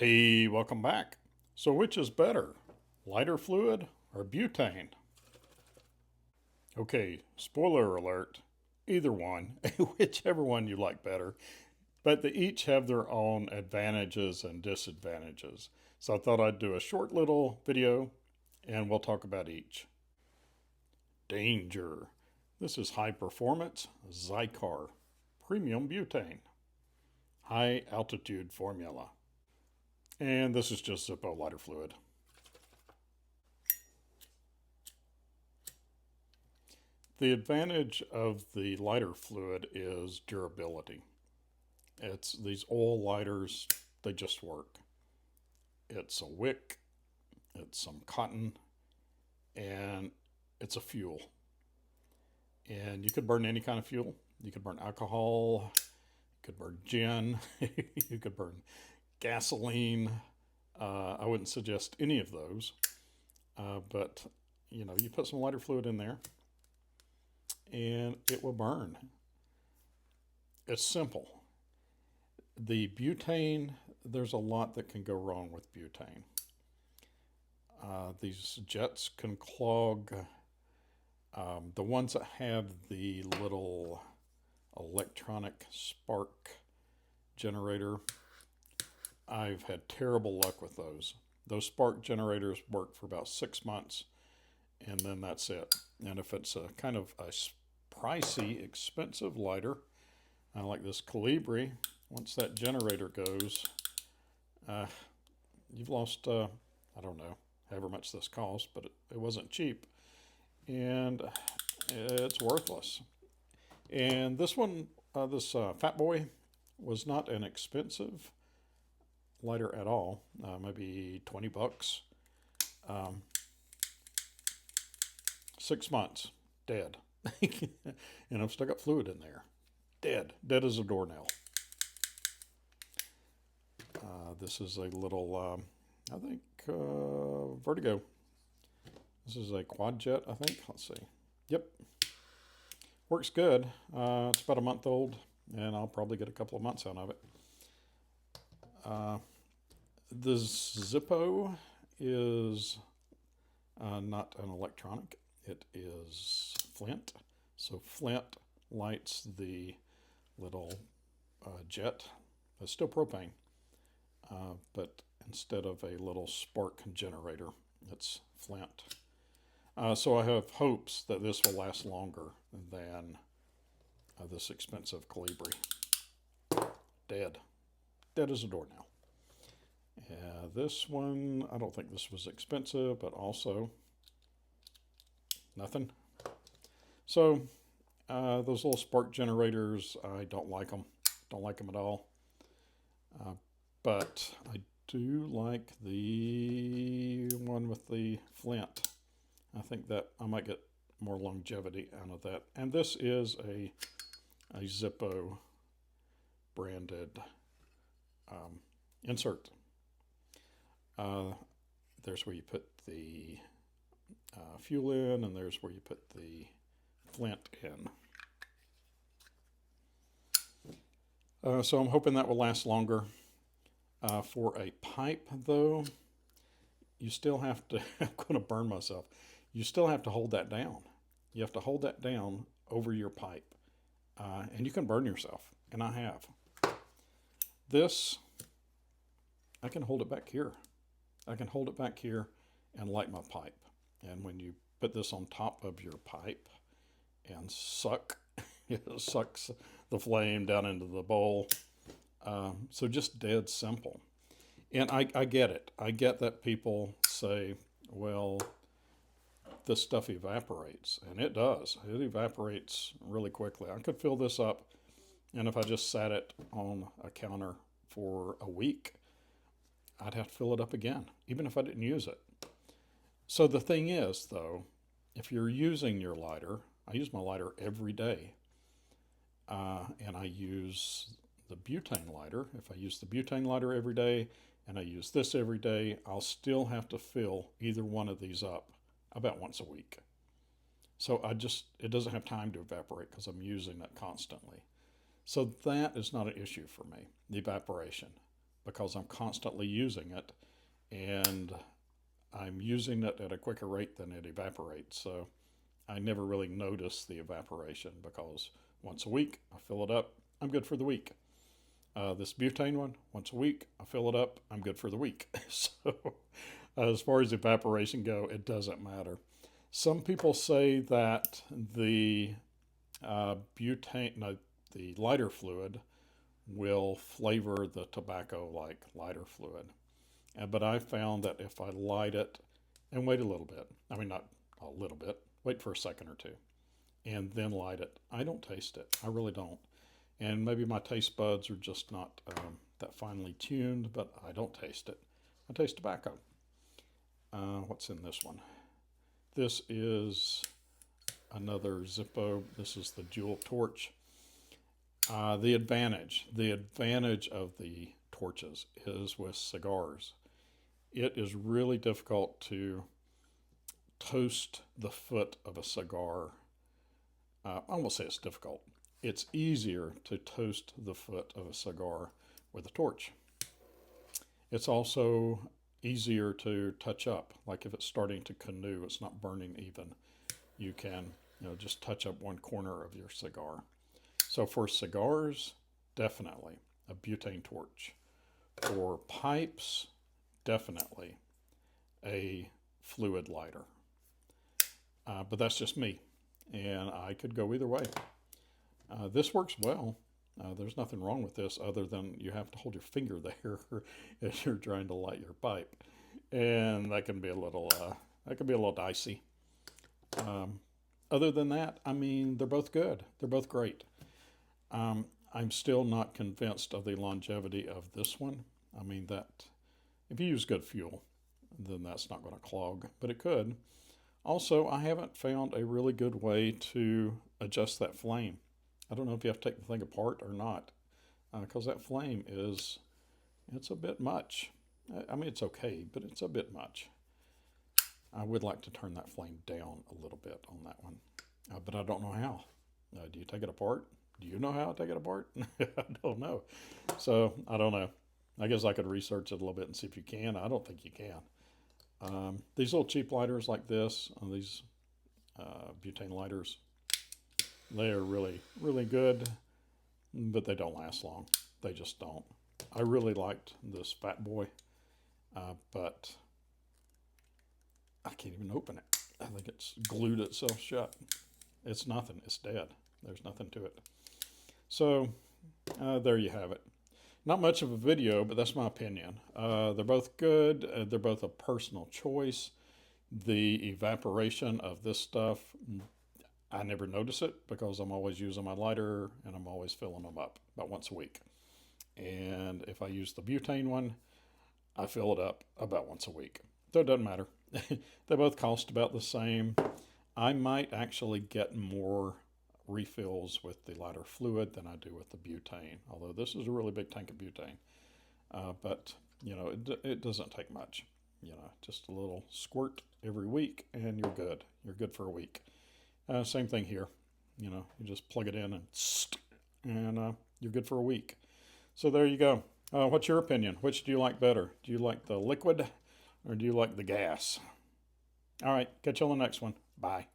Hey, welcome back. So which is better, lighter fluid or butane? Okay, spoiler alert, either one, whichever one you like better, but they each have their own advantages and disadvantages. So I thought I'd do a short little video and we'll talk about each. Danger. This is high performance Cigar premium butane. High altitude formula. And this is just ZIPPO lighter fluid. The advantage of the lighter fluid is durability. It's these oil lighters, they just work. It's a wick, it's some cotton, and it's a fuel. And you could burn any kind of fuel. You could burn alcohol, you could burn gin, you could burn gasoline. I wouldn't suggest any of those, but you put some lighter fluid in there and it will burn. It's simple. The butane, there's a lot that can go wrong with butane. These jets can clog. The ones that have the little electronic spark generator, I've had terrible luck with those. Those spark generators work for about 6 months and then that's it. And if it's a kind of a pricey, expensive lighter, like this Colibri, once that generator goes, you've lost, I don't know, however much this cost, but it wasn't cheap. And it's worthless. And this one, this Fat Boy, was not an expensive lighter at all, maybe 20 bucks. 6 months, dead. And I've still got fluid in there. Dead as a doornail. This is a little, I think, Vertigo. This is a quad jet, I think. Let's see. Yep. Works good. It's about a month old, and I'll probably get a couple of months out of it. The ZIPPO is not an electronic. It is flint. So flint lights the little jet. It's still propane, but instead of a little spark generator, it's flint. So I have hopes that this will last longer than this expensive Colibri. Dead as a doornail. This one, I don't think this was expensive, but also nothing. So those little spark generators, I don't like them. Don't like them at all. But I do like the one with the flint. I think that I might get more longevity out of that. And this is a ZIPPO branded insert. There's where you put the fuel in, and there's where you put the flint in. So I'm hoping that will last longer. For a pipe, though, you still have to, I'm going to burn myself, you still have to hold that down. You have to hold that down over your pipe, and you can burn yourself, and I have. This, I can hold it back here. I can hold it back here and light my pipe. And when you put this on top of your pipe and suck, it sucks the flame down into the bowl. So just dead simple. And I get it. I get that people say, well, this stuff evaporates. And it does. It evaporates really quickly. I could fill this up, and if I just sat it on a counter for a week, I'd have to fill it up again, even if I didn't use it. So the thing is, though, if you're using your lighter, I use my lighter every day, and I use the butane lighter. If I use the butane lighter every day and I use this every day, I'll still have to fill either one of these up about once a week. So it doesn't have time to evaporate because I'm using it constantly. So that is not an issue for me, the evaporation. because I'm constantly using it, and I'm using it at a quicker rate than it evaporates. So I never really notice the evaporation because once a week I fill it up, I'm good for the week. This butane one, once a week I fill it up, I'm good for the week. So as far as evaporation go, it doesn't matter. Some people say that the butane, no, the lighter fluid will flavor the tobacco like lighter fluid. But I found that if I light it and wait a little bit, I mean, not a little bit, wait for a second or two, and then light it, I don't taste it. I really don't. And maybe my taste buds are just not that finely tuned, but I don't taste it. I taste tobacco. What's in this one? This is another Zippo. This is the Jewel torch. The advantage of the torches is with cigars. It is really difficult to toast the foot of a cigar. I won't say it's difficult. It's easier to toast the foot of a cigar with a torch. It's also easier to touch up. Like if it's starting to canoe, it's not burning even. You can, just touch up one corner of your cigar. So for cigars, definitely a butane torch. For pipes, definitely a fluid lighter. But that's just me, and I could go either way. This works well. There's nothing wrong with this other than you have to hold your finger there as you're trying to light your pipe, and that can be a little dicey. Other than that, I mean, they're both good. They're both great. I'm still not convinced of the longevity of this one. I mean, that if you use good fuel, then that's not going to clog, but it could. Also, I haven't found a really good way to adjust that flame. I don't know if you have to take the thing apart or not, because that flame it's a bit much. I mean, it's okay, but it's a bit much. I would like to turn that flame down a little bit on that one, but I don't know how. Do you take it apart? Do you know how to take it apart? I don't know. So, I don't know. I guess I could research it a little bit and see if you can. I don't think you can. These little cheap lighters like this, these butane lighters, they are really, really good, but they don't last long. They just don't. I really liked this Fat Boy, but I can't even open it. I think it's glued itself shut. It's nothing. It's dead. There's nothing to it. So there you have it. Not much of a video, but that's my opinion. They're both good. They're both a personal choice. The evaporation of this stuff, I never notice it because I'm always using my lighter and I'm always filling them up about once a week. And if I use the butane one, I fill it up about once a week. So it doesn't matter. They both cost about the same. I might actually get more refills with the lighter fluid than I do with the butane, although this is a really big tank of butane. But, it doesn't take much. Just a little squirt every week and you're good. You're good for a week. Same thing here. You just plug it in and you're good for a week. So there you go. What's your opinion? Which do you like better? Do you like the liquid or do you like the gas? All right, catch you on the next one. Bye.